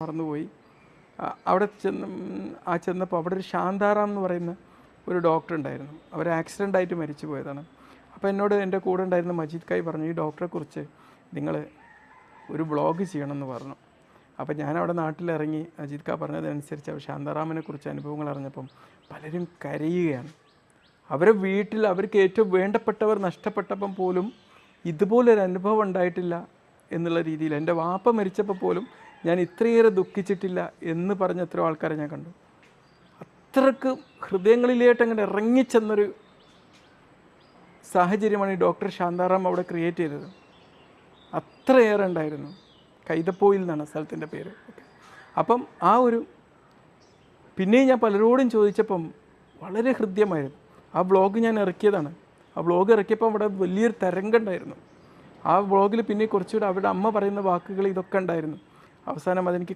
മറന്നുപോയി. അവിടെ ചെന്നപ്പോൾ അവിടെ ഒരു ശാന്താറാം എന്ന് പറയുന്ന ഒരു ഡോക്ടർ ഉണ്ടായിരുന്നു. അവർ ആക്സിഡൻ്റായിട്ട് മരിച്ചു പോയതാണ്. അപ്പോൾ എന്നോട് എൻ്റെ കൂടെ ഉണ്ടായിരുന്ന മജീദ് കായ് പറഞ്ഞു, ഈ ഡോക്ടറെക്കുറിച്ച് നിങ്ങൾ ഒരു വ്ളോഗ് ചെയ്യണമെന്ന് പറഞ്ഞു. അപ്പോൾ ഞാനവിടെ നാട്ടിലിറങ്ങി മജീദ് കാ പറഞ്ഞതനുസരിച്ച് ശാന്താറാമിനെ കുറിച്ച് അനുഭവങ്ങൾ അറിഞ്ഞപ്പം പലരും കരയുകയാണ്. അവരെ വീട്ടിൽ അവർക്ക് ഏറ്റവും വേണ്ടപ്പെട്ടവർ നഷ്ടപ്പെട്ടപ്പം പോലും ഇതുപോലൊരു അനുഭവം ഉണ്ടായിട്ടില്ല എന്നുള്ള രീതിയിൽ, എൻ്റെ വാപ്പ മരിച്ചപ്പോൾ പോലും ഞാൻ ഇത്രയേറെ ദുഃഖിച്ചിട്ടില്ല എന്ന് പറഞ്ഞ എത്രയോ ആൾക്കാരെ ഞാൻ കണ്ടു. അത്രക്ക് ഹൃദയങ്ങളിലേട്ട് അങ്ങനെ ഇറങ്ങിച്ചെന്നൊരു സാഹചര്യമാണ് ഈ ഡോക്ടർ ശാന്താറാം അവിടെ ക്രിയേറ്റ് ചെയ്തത്. അത്രയേറെ ഉണ്ടായിരുന്നു. കൈതപ്പോയിൽ എന്നാണ് സ്ഥലത്തിൻ്റെ പേര്. അപ്പം പിന്നെയും ഞാൻ പലരോടും ചോദിച്ചപ്പം വളരെ ഹൃദ്യമായിരുന്നു. ആ വ്ളോഗ് ഞാൻ ഇറക്കിയതാണ്. ആ വ്ളോഗ് ഇറക്കിയപ്പോൾ അവിടെ വലിയൊരു തരംഗം ഉണ്ടായിരുന്നു. ആ വ്ളോഗിൽ പിന്നെ കുറച്ചുകൂടെ അവരുടെ അമ്മ പറയുന്ന വാക്കുകൾ ഇതൊക്കെ ഉണ്ടായിരുന്നു. അവസാനം അതെനിക്ക്